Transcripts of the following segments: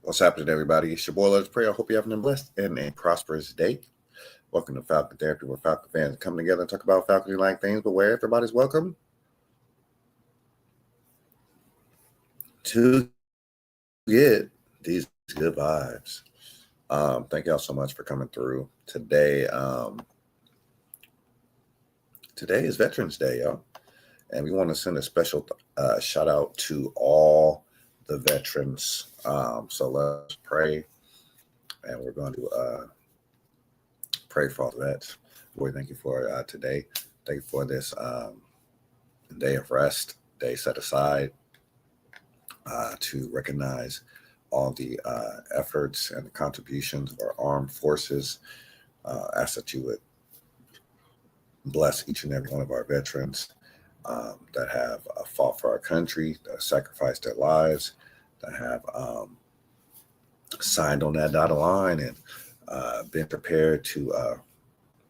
What's happening, everybody? It's your boy, Let's Pray. I hope you're having a blessed and a prosperous day. Welcome to Falcon Therapy, where Falcon fans come together and talk about Falcon-like things, but where everybody's welcome to get these good vibes. Thank y'all so much for coming through today. Today is Veterans Day, y'all, and we want to send a special shout out to all the veterans. So let's pray, and we're going to pray for all the vets. Lord, thank you for today. Thank you for this day of rest, day set aside to recognize all the efforts and the contributions of our armed forces. Ask that you would bless each and every one of our veterans that have fought for our country, that have sacrificed their lives, that have signed on that dotted line and been prepared to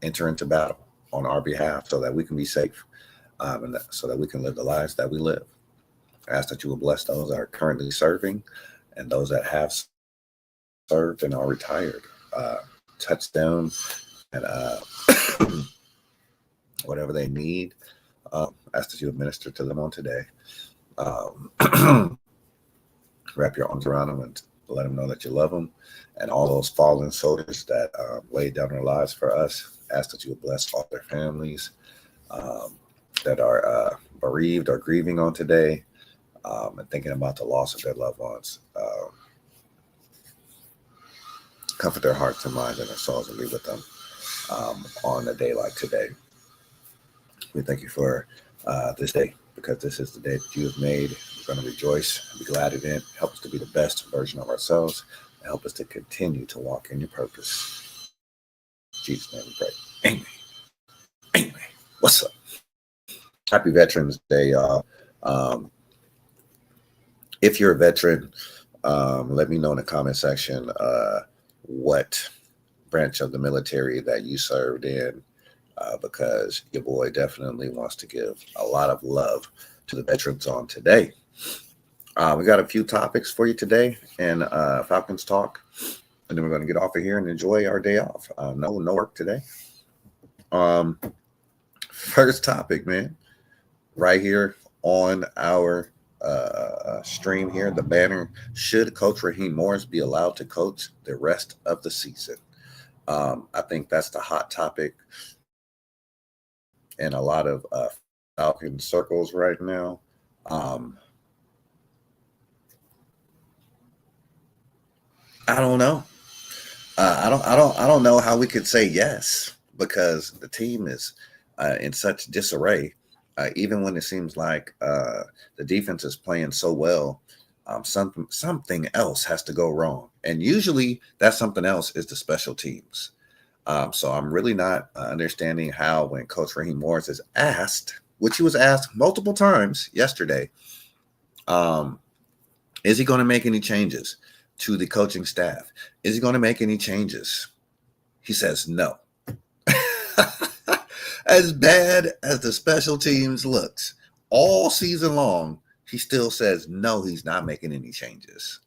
enter into battle on our behalf so that we can be safe and so that we can live the lives that we live. I ask that you will bless those that are currently serving and those that have served and are retired. Touch them and whatever they need. Ask that you administer to them on today. Wrap your arms around them and let them know that you love them. And all those fallen soldiers that laid down their lives for us, ask that you would bless all their families that are bereaved or grieving on today and thinking about the loss of their loved ones. Comfort their hearts and minds and their souls and be with them on a day like today. We thank you for this day, because this is the day that you have made. We're going to rejoice and be glad in it. Help us to be the best version of ourselves and help us to continue to walk in your purpose. In Jesus' name we pray. Amen. Anyway, what's up? Happy Veterans Day, y'all. If you're a veteran, let me know in the comment section what branch of the military that you served in, because your boy definitely wants to give a lot of love to the veterans on today. We got a few topics for you today and Falcons talk, and then we're going to get off of here and enjoy our day off. No work today. First topic, man, right here on our stream here, the banner: should Coach Raheem Morris be allowed to coach the rest of the season? I think that's the hot topic in a lot of Falcon circles right now. I don't know. I don't know how we could say yes, because the team is in such disarray. Even when it seems like the defense is playing so well, something else has to go wrong, and usually that something else is the special teams. So I'm really not understanding how, when Coach Raheem Morris is asked, which he was asked multiple times yesterday, is he going to make any changes to the coaching staff? Is he going to make any changes? He says no. As bad as the special teams looked all season long, he still says no, he's not making any changes.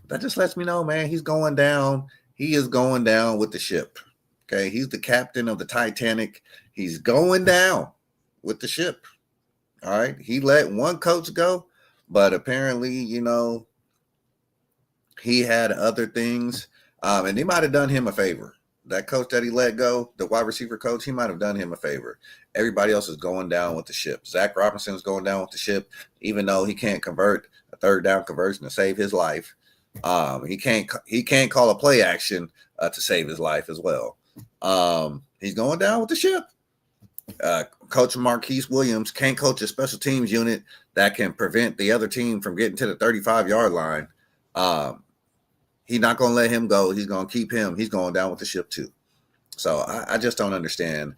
That just lets me know, man, he's going down. He is going down with the ship. Okay, he's the captain of the Titanic. He's going down with the ship. All right, he let one coach go, but apparently, he had other things, and they might have done him a favor. That coach that he let go, the wide receiver coach, he might have done him a favor. Everybody else is going down with the ship. Zach Robinson is going down with the ship, even though he can't convert a third down conversion to save his life. He can't call a play action to save his life as well. He's going down with the ship. Coach Marquise Williams can't coach a special teams unit that can prevent the other team from getting to the 35-yard line. He's not going to let him go. He's going to keep him. He's going down with the ship too. So I just don't understand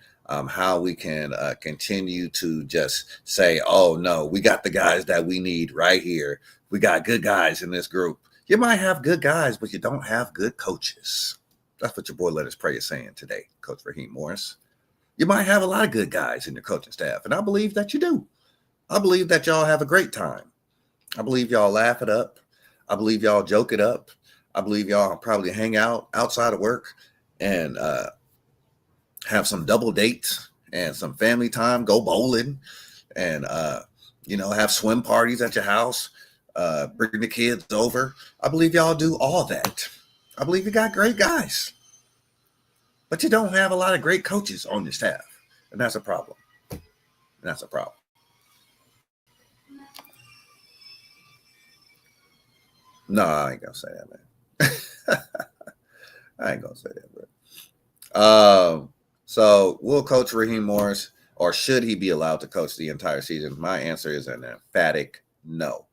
how we can continue to just say, oh, no, we got the guys that we need right here. We got good guys in this group. You might have good guys, but you don't have good coaches. That's what your boy Let Us Pray is saying today, Coach Raheem Morris. You might have a lot of good guys in your coaching staff, and I believe that you do. I believe that y'all have a great time. I believe y'all laugh it up. I believe y'all joke it up. I believe y'all probably hang out outside of work and have some double dates and some family time, go bowling, and have swim parties at your house, bring the kids over. I believe y'all do all that. I believe you got great guys, but you don't have a lot of great coaches on your staff, and that's a problem. And that's a problem. No, I ain't gonna say that, man. I ain't gonna say that, bro. So will Coach Raheem Morris, or should he be allowed to coach the entire season? My answer is an emphatic no.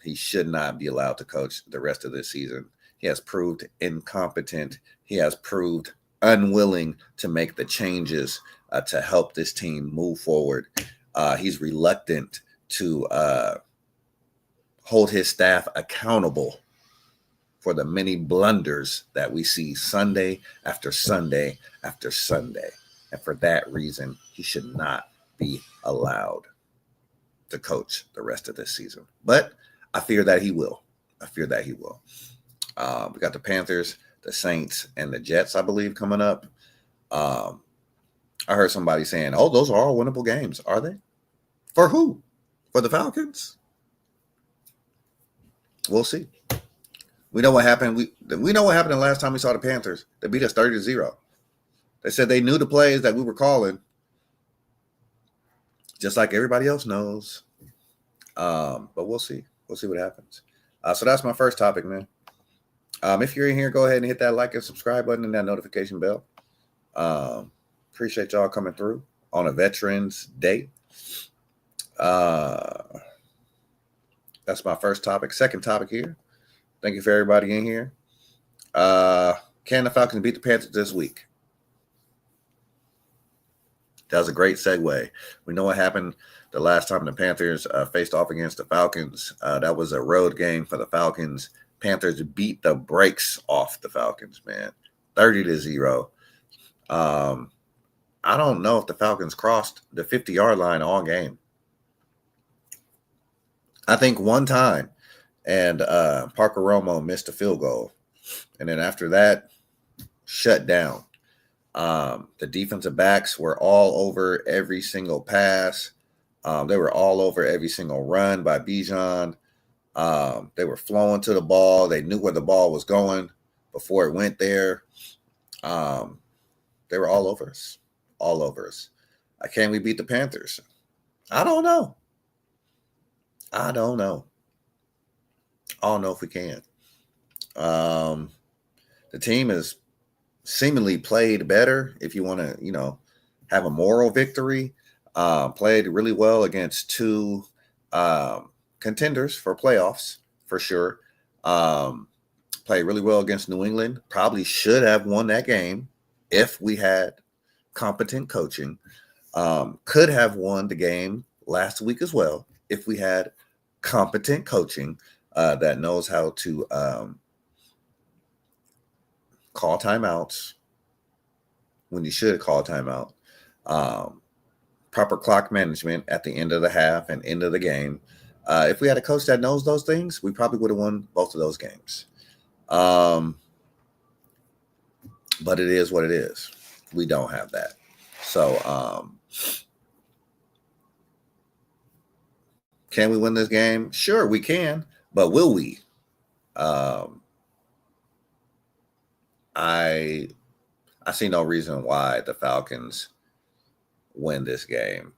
He should not be allowed to coach the rest of this season. He has proved incompetent. He has proved unwilling to make the changes to help this team move forward. He's reluctant to hold his staff accountable for the many blunders that we see Sunday after Sunday after Sunday. And for that reason, he should not be allowed to coach the rest of this season. But I fear that he will. We got the Panthers, the Saints, and the Jets, I believe, coming up. I heard somebody saying, oh, those are all winnable games. Are they? For who? For the Falcons? We'll see. We know what happened. We know what happened the last time we saw the Panthers. They beat us 30-0. They said they knew the plays that we were calling, just like everybody else knows. But we'll see. We'll see what happens. So that's my first topic, man. If you're in here, go ahead and hit that like and subscribe button and that notification bell. Appreciate y'all coming through on a Veterans Day. That's my first topic. Second topic here. Thank you for everybody in here. Can the Falcons beat the Panthers this week? That was a great segue. We know what happened the last time the Panthers faced off against the Falcons. That was a road game for the Falcons. Panthers beat the brakes off the Falcons, man. 30-0. I don't know if the Falcons crossed the 50-yard line all game. I think one time, and Parker Romo missed a field goal. And then after that, shut down. The defensive backs were all over every single pass. They were all over every single run by Bijan. They were flowing to the ball. They knew where the ball was going before it went there. They were all over us. All over us. Can we beat the Panthers? I don't know. I don't know if we can. The team has seemingly played better. If you want to, have a moral victory, played really well against two contenders for playoffs for sure. Played really well against New England. Probably should have won that game if we had competent coaching. Could have won the game last week as well if we had competent coaching that knows how to call timeouts when you should call timeout. Proper clock management at the end of the half and end of the game. If we had a coach that knows those things, we probably would have won both of those games. But it is what it is. We don't have that. So can we win this game? Sure, we can. But will we? I see no reason why the Falcons win this game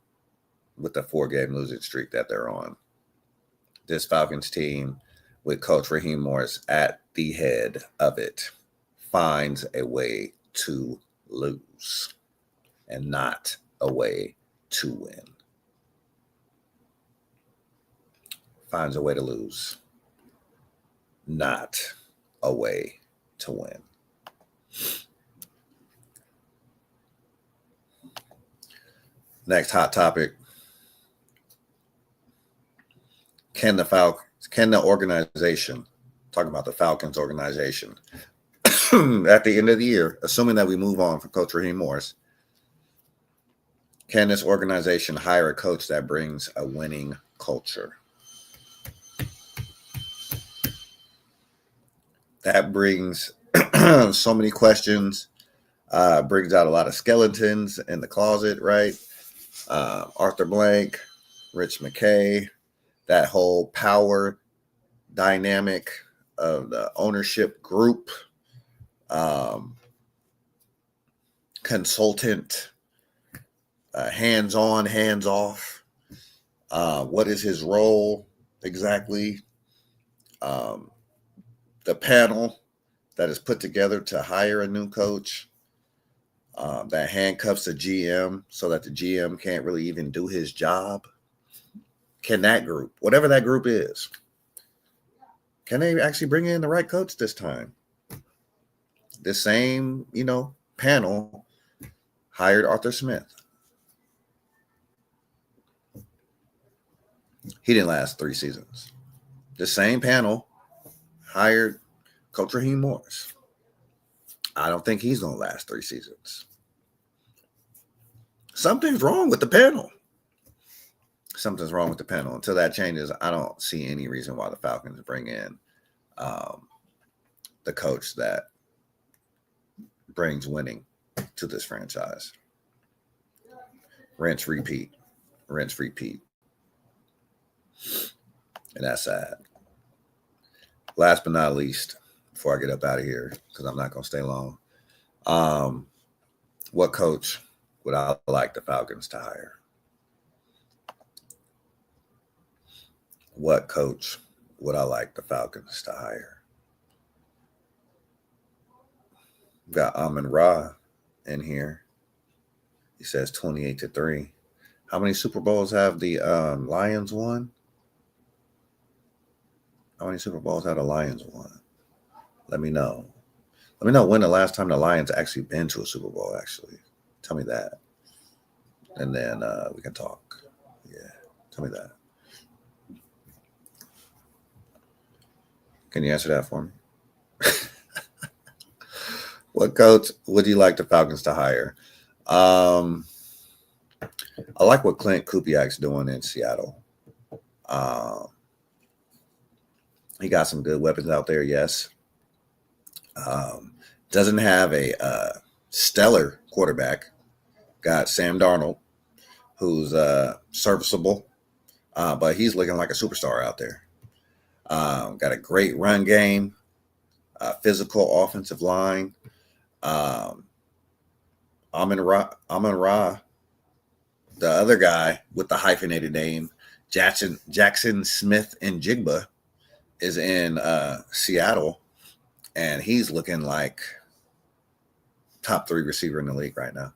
with the 4-game losing streak that they're on. This Falcons team, with Coach Raheem Morris at the head of it, finds a way to lose and not a way to win. Finds a way to lose, not a way to win. Next hot topic. Can the organization, talking about the Falcons organization, at the end of the year, assuming that we move on from Coach Raheem Morris, can this organization hire a coach that brings a winning culture? That brings so many questions. Brings out a lot of skeletons in the closet, right? Arthur Blank, Rich McKay, that whole power dynamic of the ownership group, um, consultant, hands on, hands off. What is his role exactly? Um, the panel that is put together to hire a new coach, that handcuffs the GM so that the GM can't really even do his job. Can that group, whatever that group is, can they actually bring in the right coach this time? The same, panel hired Arthur Smith. He didn't last 3 seasons. The same panel hired Coach Raheem Morris. I don't think he's going to last 3 seasons. Something's wrong with the panel. Something's wrong with the panel. Until that changes, I don't see any reason why the Falcons bring in the coach that brings winning to this franchise. Rinse, repeat. Rinse, repeat. And that's sad. Last but not least, before I get up out of here, because I'm not going to stay long, what coach would I like the Falcons to hire? What coach would I like the Falcons to hire? We've got Amon-Ra in here. He says 28-3. How many Super Bowls have the Lions won? How many Super Bowls have the Lions won? Let me know. Let me know when the last time the Lions actually been to a Super Bowl, actually. Tell me that. And then we can talk. Yeah, tell me that. Can you answer that for me? What coach would you like the Falcons to hire? I like what Clint Kubiak's doing in Seattle. He got some good weapons out there, yes. Doesn't have a stellar quarterback. Got Sam Darnold, who's serviceable, but he's looking like a superstar out there. Got a great run game, physical offensive line. Amon-Ra, the other guy with the hyphenated name, Jackson Smith and Jigba, is in Seattle, and he's looking like top 3 receiver in the league right now.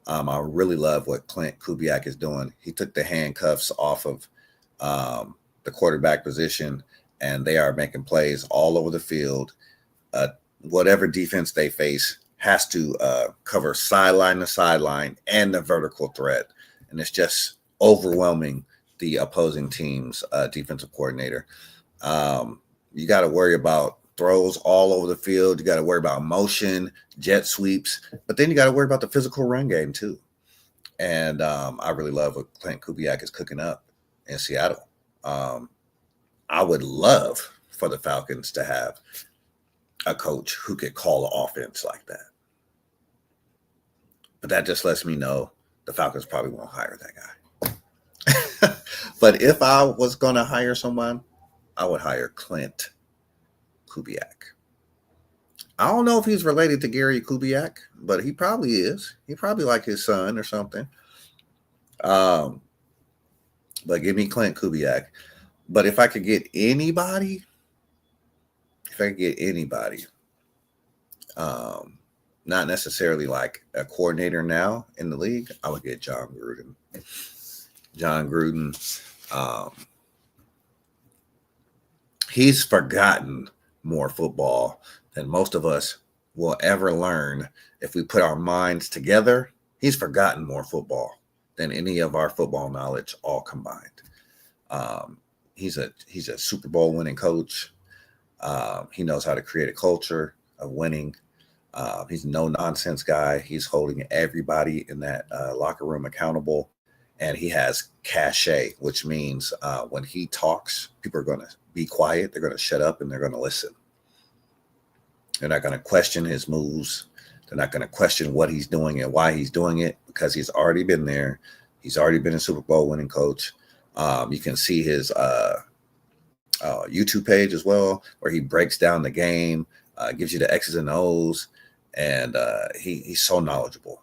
I really love what Clint Kubiak is doing. He took the handcuffs off of the quarterback position, and they are making plays all over the field. Whatever defense they face has to cover sideline to sideline and the vertical threat. And it's just overwhelming the opposing team's defensive coordinator. You got to worry about throws all over the field. You got to worry about motion, jet sweeps, but then you got to worry about the physical run game too. And I really love what Clint Kubiak is cooking up in Seattle. I would love for the Falcons to have a coach who could call an offense like that. But that just lets me know the Falcons probably won't hire that guy. But if I was going to hire someone, I would hire Clint Kubiak. I don't know if he's related to Gary Kubiak, but he probably is. He probably like his son or something. But give me Clint Kubiak. But if I could get anybody, not necessarily like a coordinator now in the league, I would get John Gruden. John Gruden, he's forgotten more football than most of us will ever learn if we put our minds together. He's forgotten more football than any of our football knowledge all combined. He's a Super Bowl winning coach. He knows how to create a culture of winning. He's a no-nonsense guy. He's holding everybody in that locker room accountable. And he has cachet, which means when he talks, people are going to be quiet. They're going to shut up and they're going to listen. They're not going to question his moves. They're not going to question what he's doing and why he's doing it, because he's already been there. He's already been a Super Bowl winning coach. You can see his YouTube page as well, where he breaks down the game, gives you the X's and O's, and he's so knowledgeable.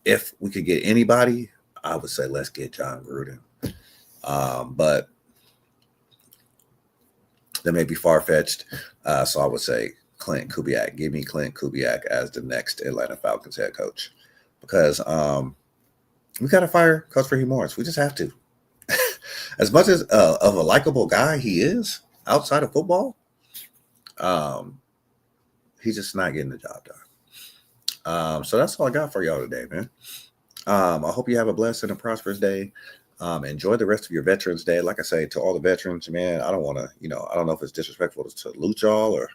If we could get anybody, I would say let's get John Gruden. But that may be far-fetched, so I would say Clint Kubiak. Give me Clint Kubiak as the next Atlanta Falcons head coach, because we got to fire Coach Raheem Morris. We just have to. As much as of a likable guy he is outside of football, he's just not getting the job done. So that's all I got for y'all today, man. I hope you have a blessed and a prosperous day. Enjoy the rest of your Veterans Day. Like I say, to all the veterans, man, I don't want to, I don't know if it's disrespectful to salute y'all or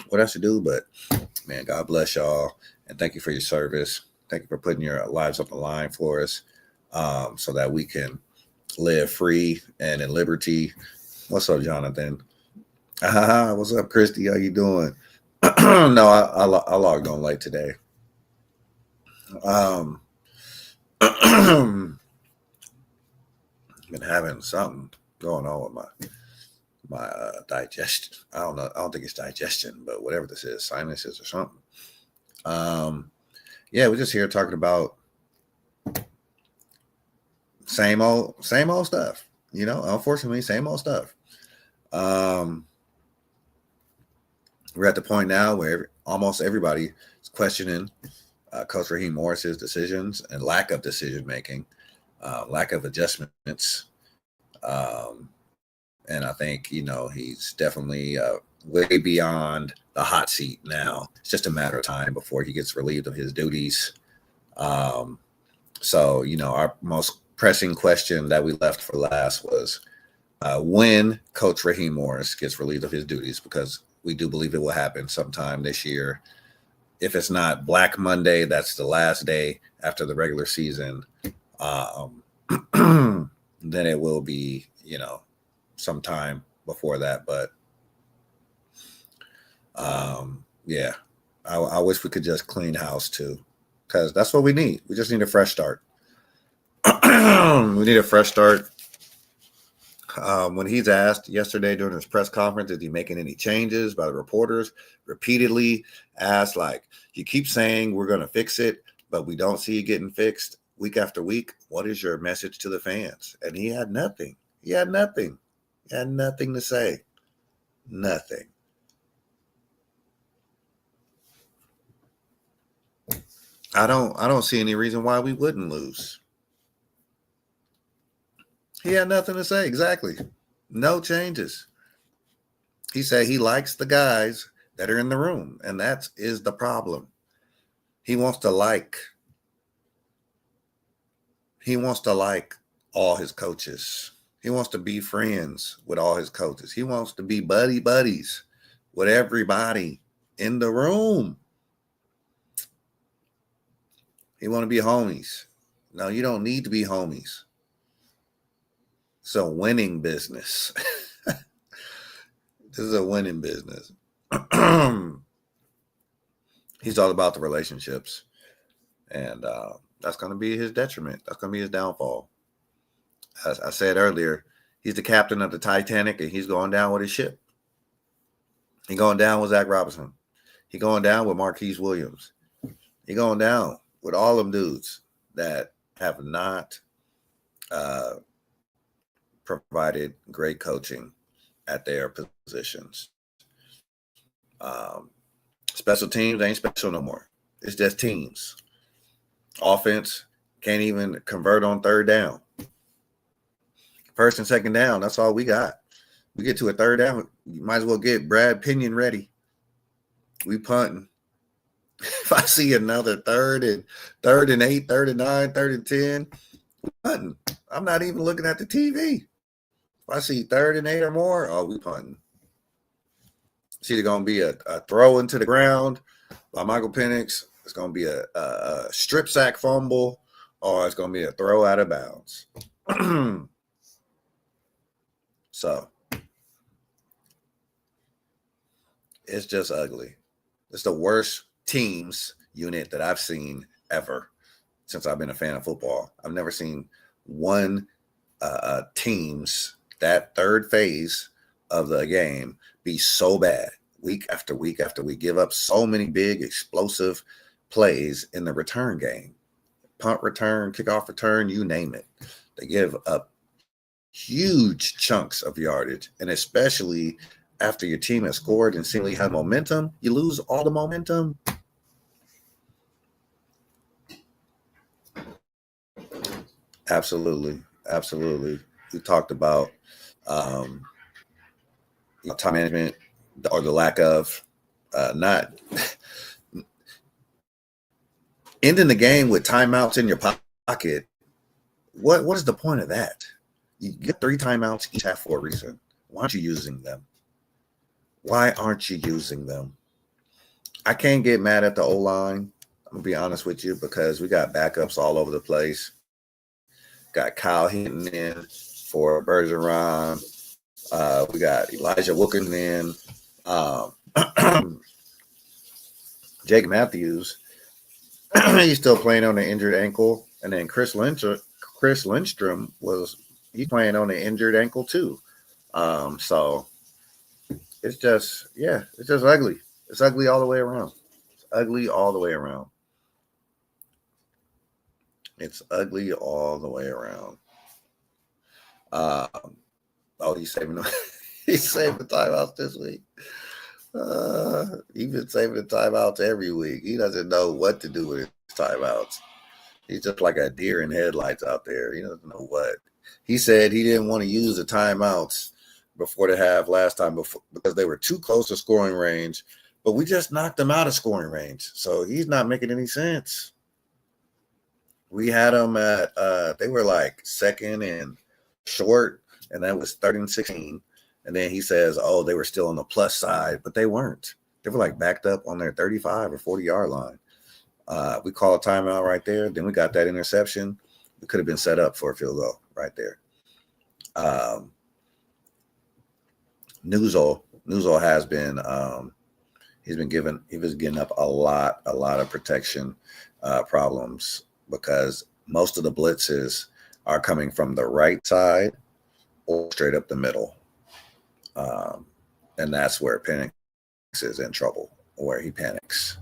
what I should do, but man, God bless y'all. And thank you for your service. Thank you for putting your lives on the line for us, so that we can live free and in liberty. What's up, Jonathan? What's up, Christy? How you doing? No, I logged on late today. Been having something going on with my digestion. I don't know. I don't think it's digestion, but whatever this is, sinuses or something. Yeah, we're just here talking about same old stuff. Unfortunately, same old stuff. We're at the point now where almost everybody is questioning Coach Raheem Morris's decisions and lack of decision making, lack of adjustments. And I think, he's definitely way beyond the hot seat now. It's just a matter of time before he gets relieved of his duties. So, our most pressing question that we left for last was when Coach Raheem Morris gets relieved of his duties, because we do believe it will happen sometime this year. If it's not Black Monday, that's the last day after the regular season. Then it will be, sometime before that. But yeah, I wish we could just clean house too, because that's what we need. We just need a fresh start. We need a fresh start. When he's asked yesterday during his press conference, is he making any changes by the reporters, repeatedly asked, like, you keep saying we're going to fix it, but we don't see it getting fixed week after week. What is your message to the fans? And he had nothing. He had nothing to say. Nothing. I don't see any reason why we wouldn't lose. He had nothing to say. Exactly. No changes. He said he likes the guys that are in the room, and that is the problem. He wants to like all his coaches. He wants to be friends with all his coaches. He wants to be buddies with everybody in the room. He want to be homies. No, you don't need to be homies. It's a winning business. This is a winning business. He's all about the relationships. And that's going to be his detriment. That's going to be his downfall. As I said earlier, he's the captain of the Titanic, and he's going down with his ship. He's going down with Zach Robinson. He's going down with Marquise Williams. He's going down with all them dudes that have not provided great coaching at their positions. Special teams ain't special no more. It's just teams. Offense can't even convert on third down. First and second down, that's all we got. We get to a third down, you might as well get Brad Pinion ready. We punting. If I see another third and 8, 3rd and 9, 3rd and 10, we punting. I'm not even looking at the TV. If I see 3rd and 8 or more, we punting. It's either going to be a throw into the ground by Michael Penix. It's going to be a strip sack fumble, or it's going to be a throw out of bounds. So it's just ugly. It's the worst teams unit that I've seen ever since I've been a fan of football. I've never seen one teams that third phase of the game be so bad week after week after we give up so many big explosive plays in the return game. Punt return, kickoff return, you name it. They give up huge chunks of yardage, and especially after your team has scored and seemingly had momentum, you lose all the momentum. Absolutely. Absolutely. We talked about um, time management or the lack of not ending the game with timeouts in your pocket. What is the point of that? You get 3 timeouts each half for a reason. Why aren't you using them? Why aren't you using them? I can't get mad at the O-line. I'm going to be honest with you because we got backups all over the place. Got Kyle Hinton in for Bergeron. We got Elijah Wilkins in. Jake Matthews, he's still playing on an injured ankle. And then Chris Lindstrom he's playing on an injured ankle too. So it's just ugly. It's ugly all the way around. It's ugly all the way around. It's ugly all the way around. He's saving he's saving timeouts this week. He's been saving the timeouts every week. He doesn't know what to do with his timeouts. He's just like a deer in headlights out there. He doesn't know what. He said he didn't want to use the timeouts before the half last time because they were too close to scoring range, but we just knocked them out of scoring range. So he's not making any sense. We had them at they were like second and short, and that was 3rd and 16. And then he says, oh, they were still on the plus side, but they weren't. They were like backed up on their 35 or 40-yard line. We call a timeout right there. Then we got that interception. We could have been set up for a field goal right there. Nuzol has been he was getting up a lot of protection problems because most of the blitzes are coming from the right side or straight up the middle. And that's where Penix is in trouble, where he panics.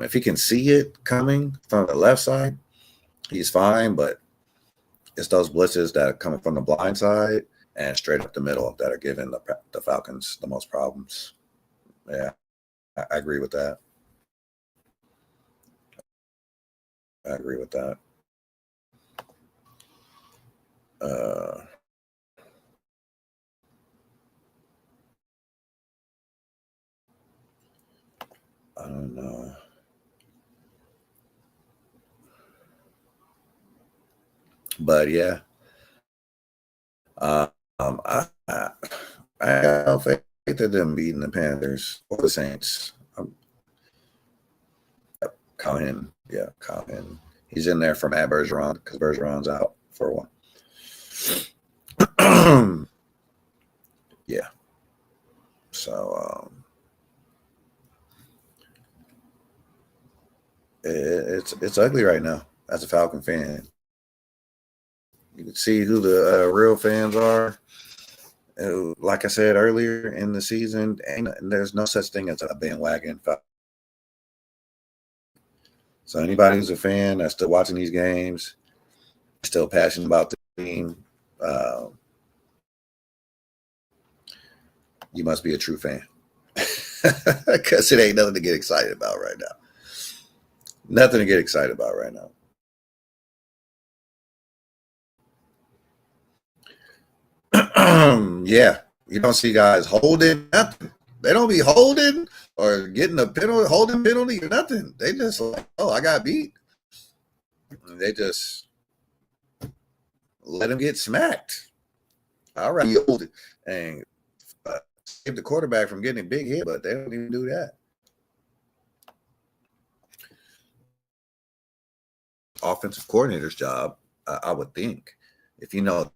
If he can see it coming from the left side, he's fine, but it's those blitzes that are coming from the blind side and straight up the middle that are giving the Falcons the most problems. Yeah, I agree with that. I agree with that. I don't know. But yeah, I have faith in them beating the Panthers or the Saints. Kyle Hinton. He's in there from Bergeron because Bergeron's out for a while. Yeah. So it's ugly right now as a Falcon fan. You can see who the real fans are. Like I said earlier in the season, there's no such thing as a bandwagon. So anybody who's a fan that's still watching these games, still passionate about the team, you must be a true fan because it ain't nothing to get excited about right now. Nothing to get excited about right now. Yeah, you don't see guys holding nothing. They don't be holding or getting a penalty, holding penalty or nothing. They just like, oh, I got beat. They just let him get smacked. All right, you hold it and save the quarterback from getting a big hit, but they don't even do that. Offensive coordinator's job, I would think, if you know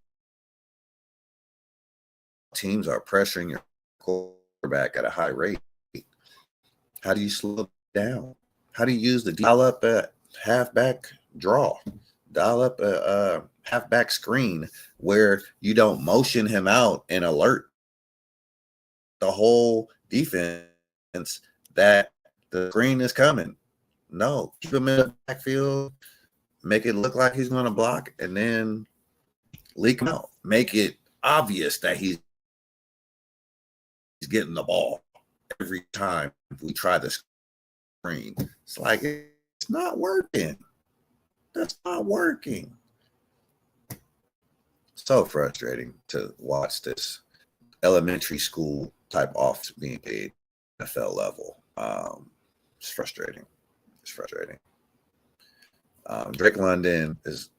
teams are pressuring your quarterback at a high rate, How do you slow it down? How do you use the dial up a halfback draw? Dial up a halfback screen where you don't motion him out and alert the whole defense that the screen is coming. No, keep him in the backfield, make it look like he's going to block, and then leak him out. Make it obvious that he's getting the ball every time we try the screen. It's like it's not working. That's not working. So frustrating to watch this elementary school type offense being paid NFL level. It's frustrating. It's frustrating. Drake London is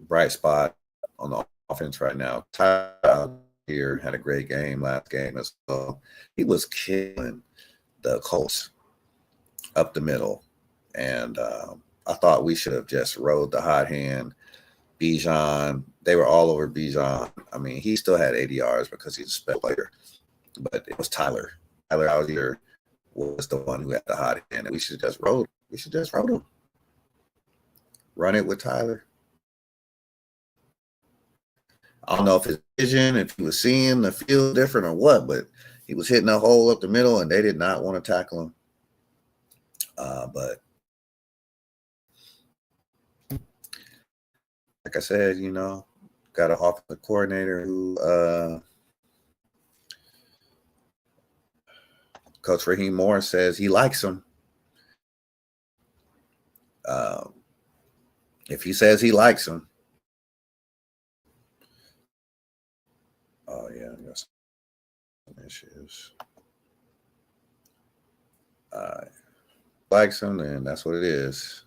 bright spot on the offense right now. Tyler here had a great game last game as well. He was killing the Colts up the middle, and I thought we should have just rode the hot hand. Bijan, they were all over Bijan. I mean, he still had 80 yards because he's a special player, but it was Tyler. Tyler Algier was the one who had the hot hand, and we should just rode. We should just rode him. Run it with Tyler. I don't know if his vision, if he was seeing the field different or what, but he was hitting a hole up the middle, and they did not want to tackle him. But like I said, got an offensive coordinator who Coach Raheem Morris says he likes him. If he says he likes him, oh yeah, I got some issues. Likes him, then that's what it is.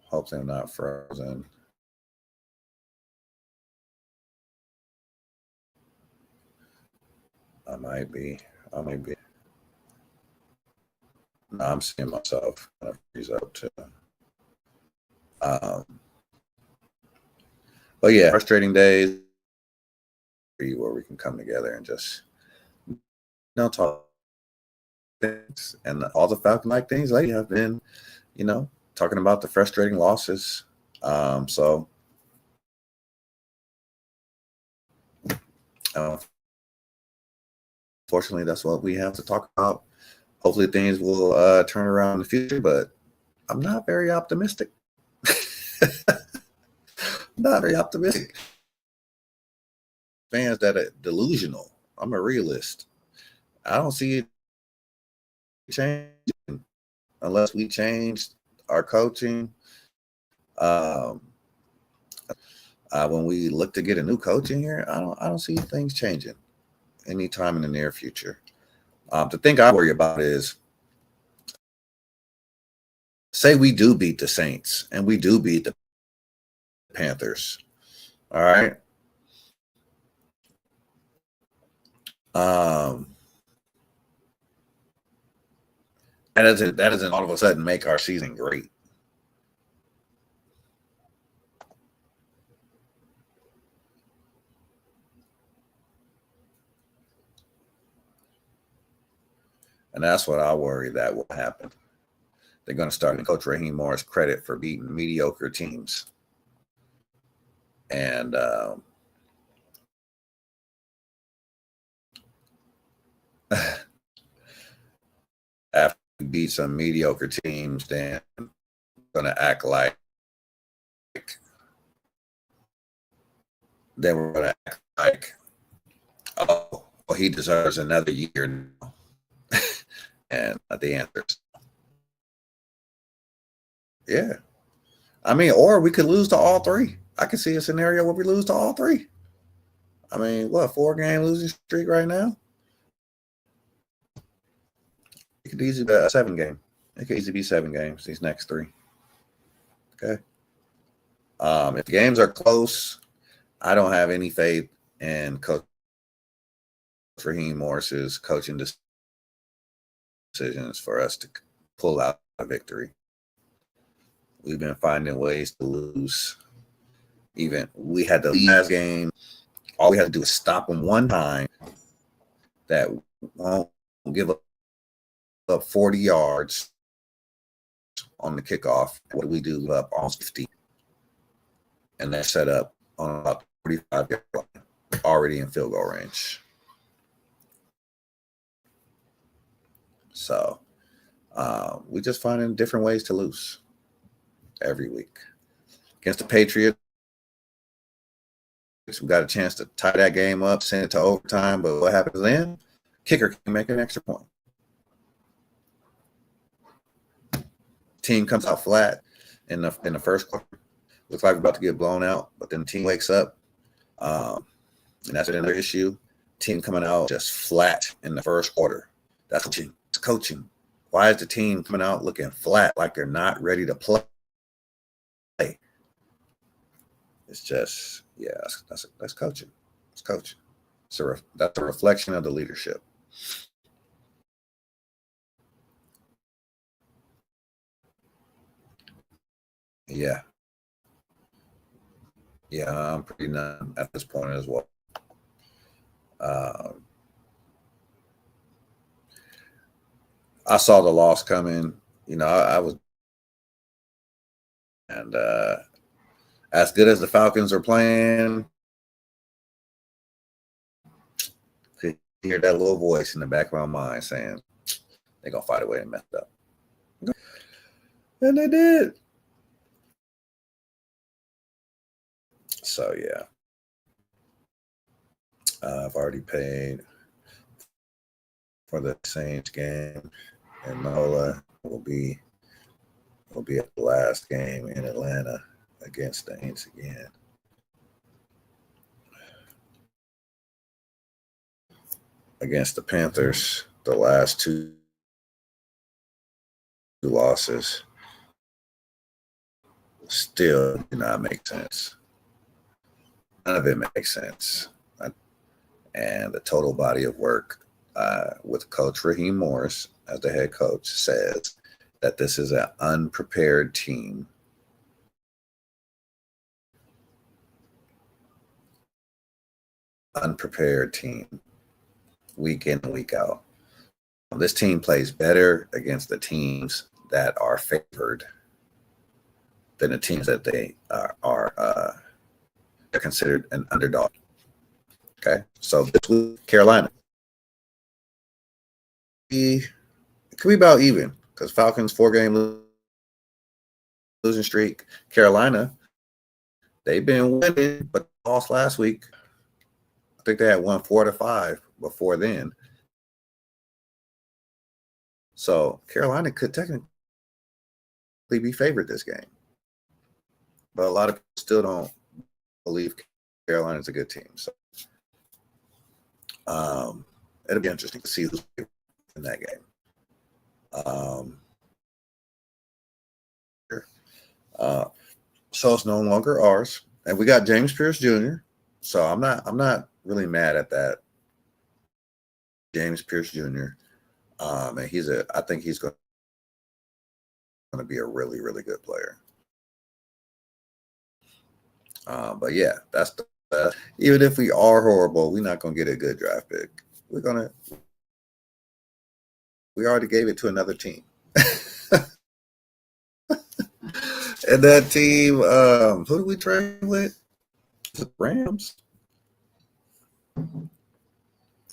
Hope they're not frozen. I might be. No, I'm seeing myself kind of freeze up too. But yeah, frustrating days where we can come together and just talk things. And all the Falcon-like things lately have been, talking about the frustrating losses. So fortunately, that's what we have to talk about. Hopefully things will turn around in the future, but I'm not very optimistic. Not very optimistic. Fans that are delusional. I'm a realist. I don't see it changing unless we change our coaching. When we look to get a new coach in here, I don't see things changing anytime in the near future. The thing I worry about is, say we do beat the Saints and we do beat the Panthers. All right. That doesn't all of a sudden make our season great. And that's what I worry that will happen. They're going to start giving Coach Raheem Morris credit for beating mediocre teams. And after we beat some mediocre teams, then we're going to act like oh, well, he deserves another year now. And the answer is yeah. I mean, or we could lose to all three. I can see a scenario where we lose to all three. I mean, 4-game losing streak right now? It could easily be a 7-game. It could easily be 7 games, these next 3. Okay. If the games are close, I don't have any faith in Coach Raheem Morris's coaching decisions for us to pull out a victory. We've been finding ways to lose. Even we had the last game. All we had to do is stop them one time. That won't give up 40 yards on the kickoff. What do we do? Up almost 50. And they're set up on about 45 yard line, already in field goal range. So we just finding different ways to lose every week. Against the Patriots, we got a chance to tie that game up, send it to overtime, but what happens then? Kicker can make an extra point. Team comes out flat in the first quarter. Looks like we're about to get blown out, but then the team wakes up, and that's another issue. Team coming out just flat in the first quarter. That's coaching. It's coaching. Why is the team coming out looking flat, like they're not ready to play? It's just, yeah, that's coaching. It's coaching. That's a reflection of the leadership. Yeah. Yeah, I'm pretty numb at this point as well. I saw the loss coming. You know, I was, and as good as the Falcons are playing, could hear that little voice in the back of my mind saying they're gonna find a way to mess it up, and they did. So yeah, I've already paid for the Saints game, and Nola will be at the last game in Atlanta against the Saints again. Against the Panthers, the last two losses still do not make sense. None of it makes sense. And the total body of work with Coach Raheem Morris as the head coach says that this is an unprepared team. Unprepared team, week in and week out. This team plays better against the teams that are favored than the teams that they are considered an underdog. Okay, so this week, Carolina. It could be about even because Falcons 4-game losing streak. Carolina, they've been winning, but lost last week. I think they had won 4-5 before then. So Carolina could technically be favored this game. But a lot of people still don't believe Carolina's a good team. So it'll be interesting to see who's in that game. So it's no longer ours. And we got James Pierce Jr. So I'm not really mad at that. James Pierce Jr. And I think he's going to be a really, really good player. But yeah, that's even if we are horrible, we're not going to get a good draft pick. We already gave it to another team. And that team, who do we trade with? The Rams. One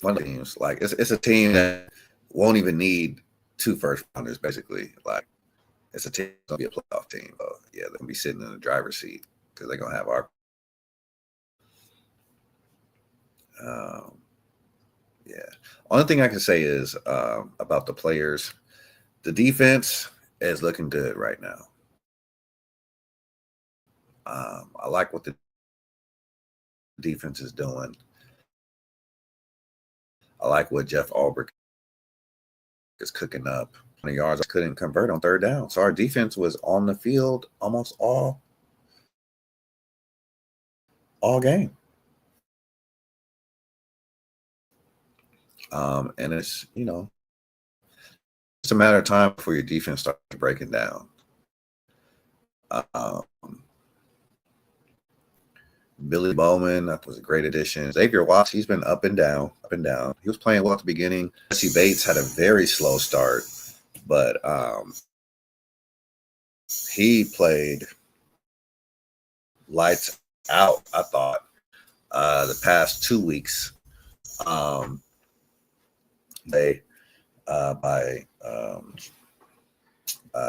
of the teams, like it's a team that won't even need 2 first rounders, basically. Like it's a team that's gonna be a playoff team. So yeah, they're gonna be sitting in the driver's seat because they're gonna have our. Yeah. Only thing I can say is about the players, the defense is looking good right now. I like what the defense is doing. I like what Jeff Albrecht is cooking up. 20 yards, couldn't convert on 3rd down. So our defense was on the field almost all game. And it's, it's a matter of time before your defense starts breaking down. Um, Billy Bowman, that was a great addition. Xavier Watts, he's been up and down, up and down. He was playing well at the beginning. Jesse Bates had a very slow start, but he played lights out, I thought, the past 2 weeks. They by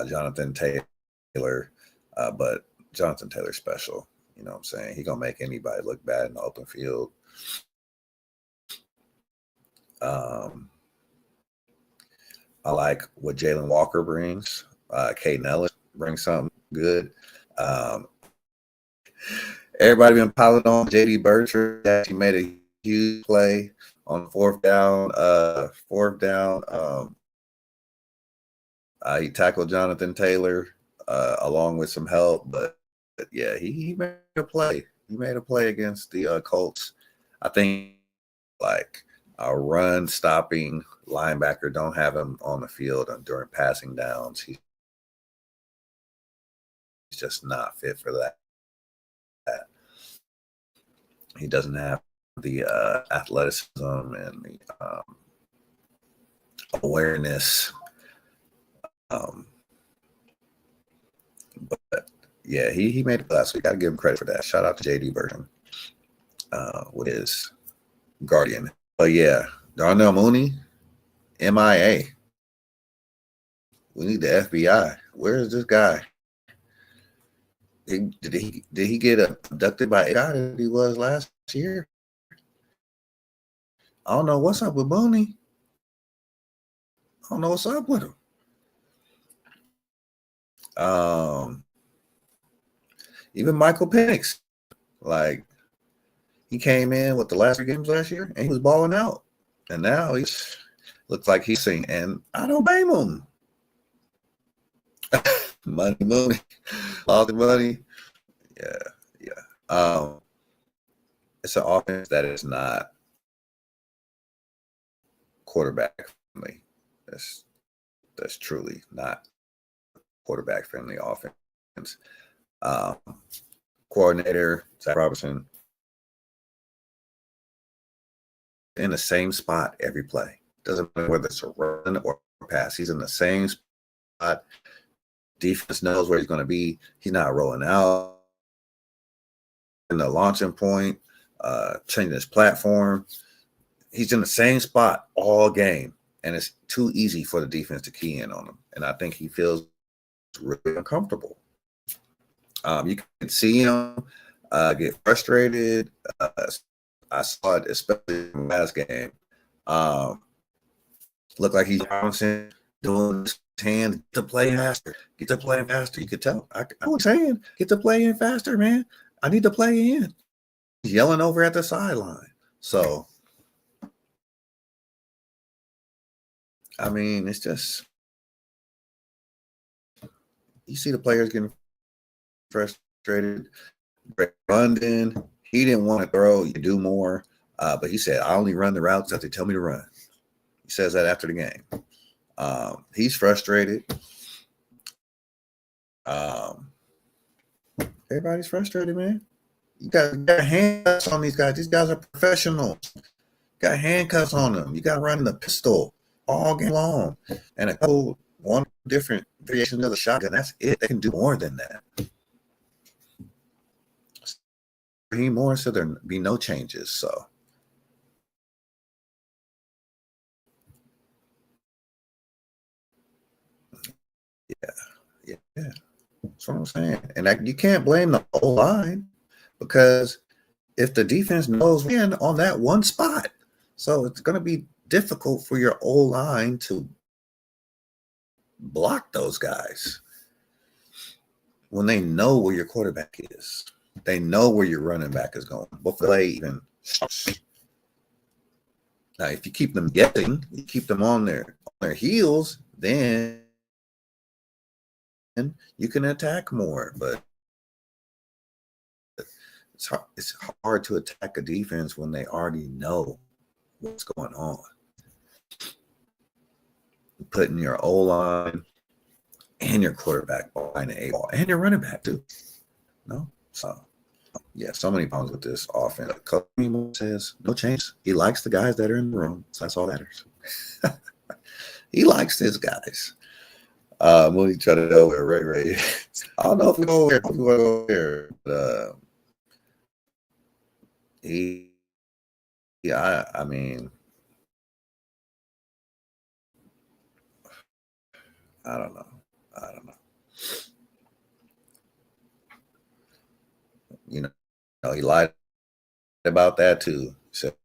Jonathan Taylor, but Jonathan Taylor's special. You know what I'm saying? He gonna make anybody look bad in the open field. I like what Jalen Walker brings. Caden Ellis brings something good. Everybody been piling on J.D. Bertrand. He made a huge play on fourth down. He tackled Jonathan Taylor along with some help, but yeah, he made a play. He made a play against the Colts. I think like a run stopping linebacker don't have him on the field during passing downs. He's just not fit for that. He doesn't have the athleticism and the awareness. But yeah, he made it last week. Got to give him credit for that. Shout out to J.D. Bertrand with his guardian. But yeah, Darnell Mooney, MIA. We need the FBI. Where is this guy? Did he get abducted by a guy that he was last year? I don't know what's up with Mooney. I don't know what's up with him. Even Michael Penix, like he came in with the last 3 games last year and he was balling out, and now he looks like he's singing. And I don't blame him. Money, all the money. Yeah. It's an offense that is not quarterback friendly. That's truly not quarterback friendly offense. Coordinator Zach Robertson in the same spot every play. Doesn't matter whether it's a run or a pass. He's in the same spot. Defense knows where he's going to be. He's not rolling out in the launching point, changing his platform. He's in the same spot all game, and it's too easy for the defense to key in on him. And I think he feels really uncomfortable. You can see him get frustrated. I saw it especially in the last game. Looked like he's bouncing, doing his hand, get the play faster. Get the play faster. You could tell. I was saying, get the play in faster, man. I need to play in. He's yelling over at the sideline. So, I mean, it's just you see the players getting frustrated. Greg London, he didn't want to throw. You do more, but he said, "I only run the routes that they tell me to run." He says that after the game. He's frustrated. Everybody's frustrated, man. You got handcuffs on these guys. These guys are professionals. Got handcuffs on them. You got to run the pistol all game long, and a couple one different variation of the shotgun. That's it. They can do more than that. More, so there be no changes. So yeah, that's what I'm saying. And you can't blame the whole line, because if the defense knows when on that one spot, so it's going to be difficult for your O-line to block those guys when they know where your quarterback is. They know where your running back is going before they even starts. Now, if you keep them guessing, you keep them on their heels, then you can attack more. But it's hard to attack a defense when they already know what's going on. Putting your O-line and your quarterback behind the eight ball, and your running back too. No, so yeah, so many problems with this offense. Coach says no change. He likes the guys that are in the room, so that's all that matters. He likes his guys. When he tried to go where Ray. I don't know if we go there. But, I mean, I don't know. You know, he lied about that too. He said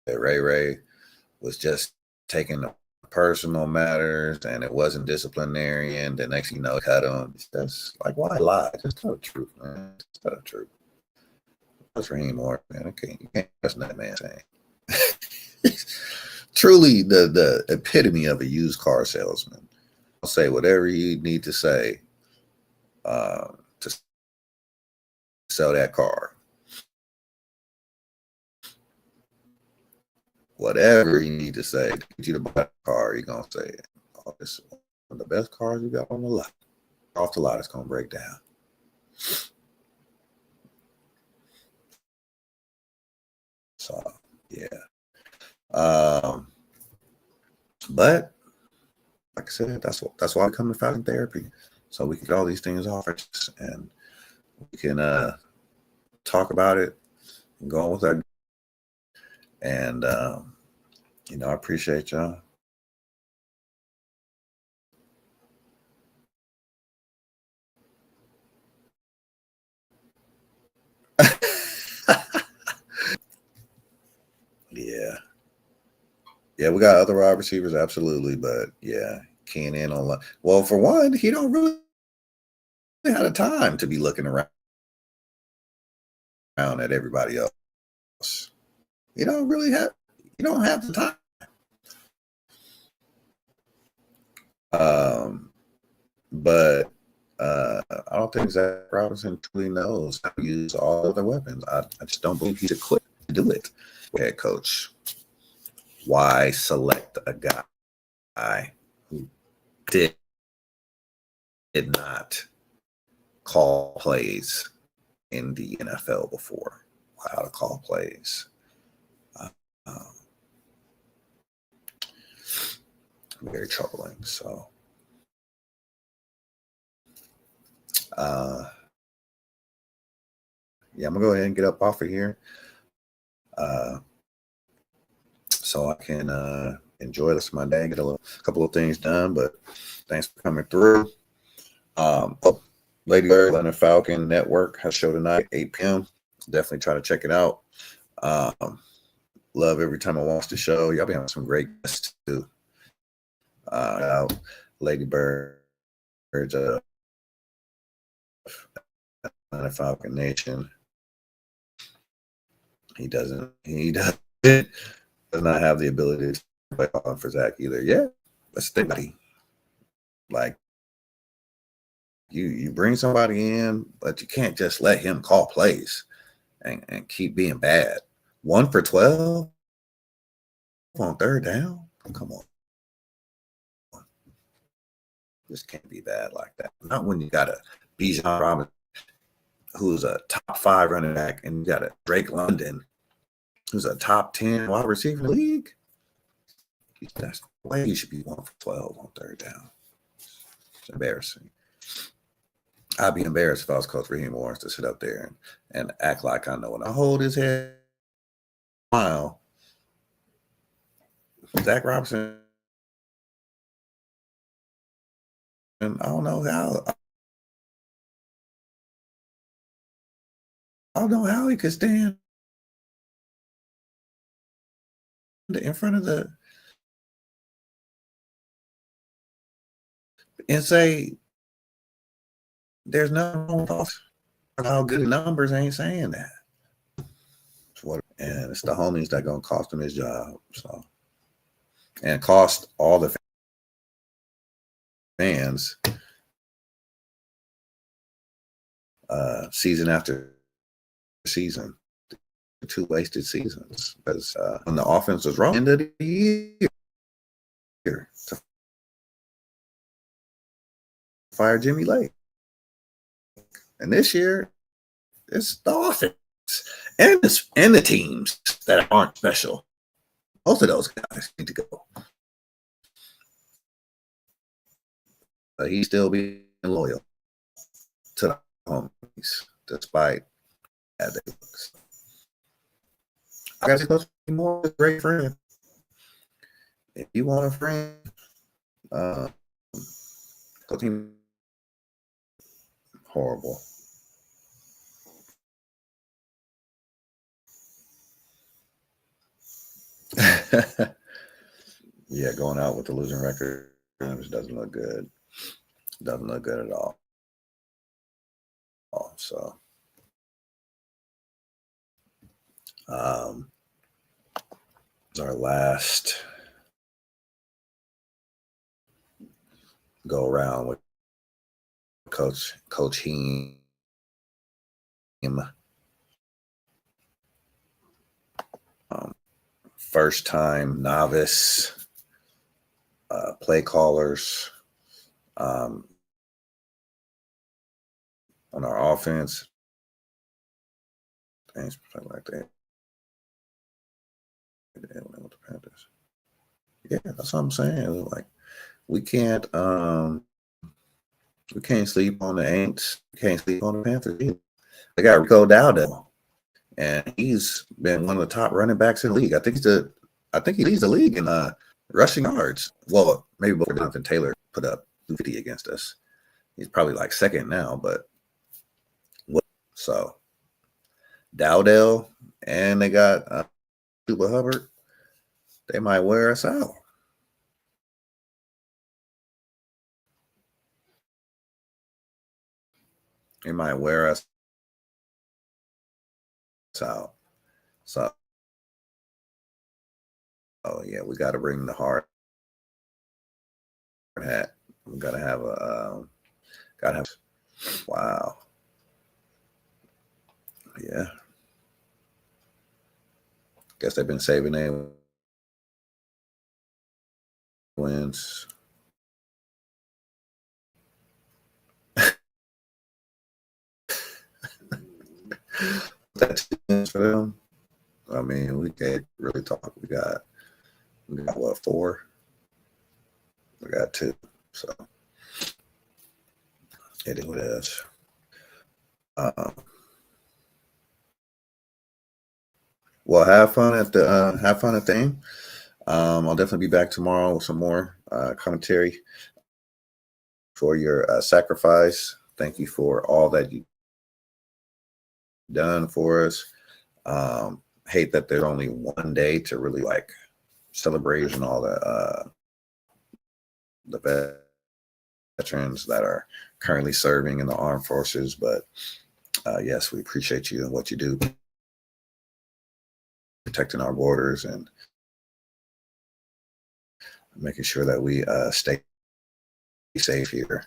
that Ray was just taking the personal matters and it wasn't disciplinary. And the next thing you know, cut him. That's like, why lie? Just tell the truth, man. Just tell the truth. That's Raheem Morris, man. You can't trust that man saying. Truly the epitome of a used car salesman. I'll say whatever you need to say to sell that car. Whatever you need to say to get you to buy a car, you're going to say it. Oh, this is one of the best cars you got on the lot. Off the lot, it's going to break down. So, yeah. But like I said, that's why I come to Falcon Therapy. So we can get all these things off and we can talk about it and go on with our. And I appreciate y'all. Yeah, we got other wide receivers, absolutely, but yeah, keying in on. Well, for one, he don't really have the time to be looking around at everybody else. You don't have the time. But I don't think Zach Robinson truly knows how to use all of the weapons. I just don't believe he's equipped to do it. Head coach, why select a guy who did not call plays in the NFL before? How to call plays? Very troubling. So, yeah, I'm gonna go ahead and get up off of here, so I can enjoy the rest of my day, get a couple of things done. But thanks for coming through. Lady Bird and the Falcon Network has a show tonight, 8 p.m. Definitely try to check it out. Love every time I watch the show. Y'all be having some great guests too. Lady Bird's the Falcon Nation. He does not have the ability to play on for Zach either. Yeah, that's the thing. Like you bring somebody in, but you can't just let him call plays and keep being bad. 1 for 12 on third down. Come on. This can't be bad like that. Not when you got a Bijan Robinson, who's a top 5 running back, and you got a Drake London, who's a top 10 wide receiver in the league. That's the way you should be 1 for 12 on third down. It's embarrassing. I'd be embarrassed if I was Coach Raheem Morris to sit up there and act like I know. And I hold his head, smile. Zach Robinson, and I don't know how he could stand in front of and say there's nothing wrong with how good numbers ain't saying that. And it's the homies that gonna cost him his job. So, and cost all the fans season after season, 2 wasted seasons, because when the offense was wrong, end of the year fire Jimmy Lake. And this year, it's the offense and the teams that aren't special. Both of those guys need to go. But he's still being loyal to the homies, despite bad they looks. I got to go more a great friend. If you want a friend, go team horrible. Yeah, going out with the losing record doesn't look good. Doesn't look good at all. So, our last go around with Coach Heem. First time novice play callers on our offense. Things like that. Yeah, that's what I'm saying. Like we can't sleep on the Aints. We can't sleep on the Panthers either. They got Rico Dowdell, and he's been one of the top running backs in the league. I think he leads the league in rushing yards. Well, maybe before Jonathan Taylor put up 250 against us. He's probably like second now, but so Dowdell and they got Chuba Hubbard. They might wear us out. They might wear us out. So, yeah, we got to bring the hard hat. We got to have wow. Yeah. Guess they've been saving their wins. That's for them. I mean, we can't really talk. We got what, 4? We got 2. So it is what it is. Well, have fun at the game. I'll definitely be back tomorrow with some more commentary for your sacrifice. Thank you for all that you've done for us. Hate that there's only one day to really like celebrate and all the veterans that are currently serving in the armed forces. But yes, we appreciate you and what you do, protecting our borders and making sure that we stay safe here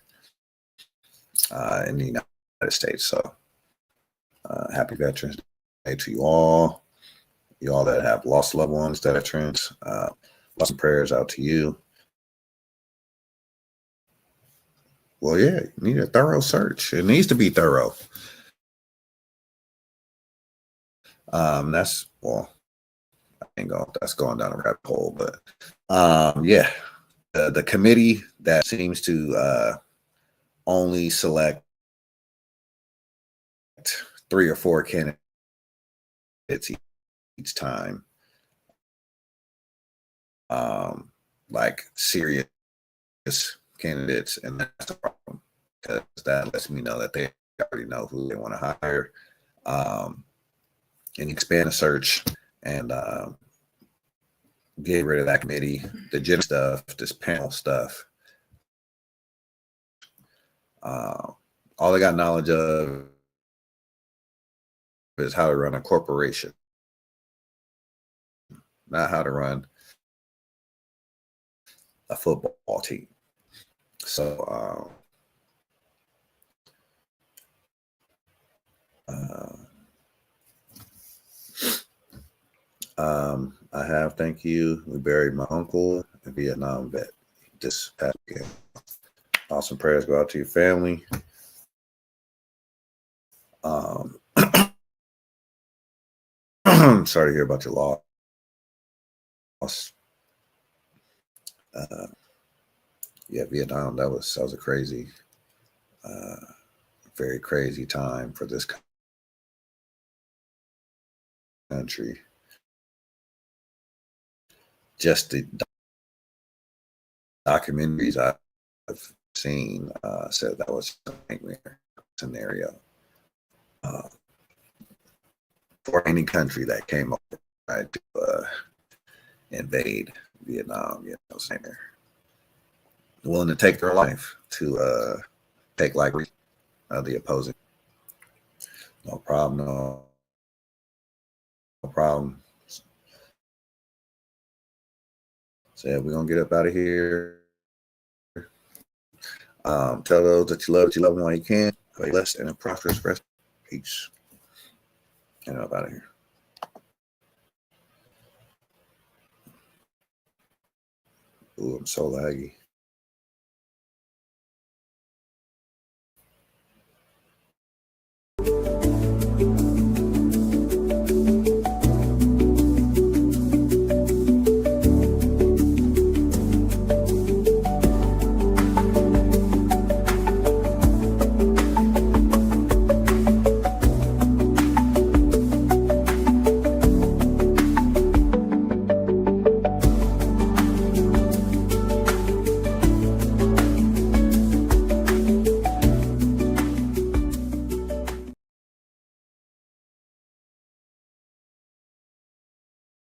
in the United States. So happy Veterans Day to you all that have lost loved ones, veterans. Lots of prayers out to you. Well, yeah, you need a thorough search. It needs to be thorough. That's going down a rabbit hole, but yeah, the committee that seems to only select 3 or 4 candidates each time, like serious candidates, and that's a problem because that lets me know that they already know who they want to hire, and expand the search and get rid of that committee, the general stuff, this panel stuff. All they got knowledge of is how to run a corporation, not how to run a football team. So I have, thank you. We buried my uncle, a Vietnam vet, this past weekend. Awesome prayers go out to your family. Sorry to hear about your loss. Yeah, Vietnam. That was a crazy, very crazy time for this country. Just the documentaries I've seen said that was a nightmare scenario for any country that came over tried to invade Vietnam. You know, saying they're willing to take their life to take like the opposing. No problem. No problem. Said we're gonna get up out of here. Tell those that you love them while you can. Play less and a prosperous rest. Peace. And up out of here. Ooh, I'm so laggy.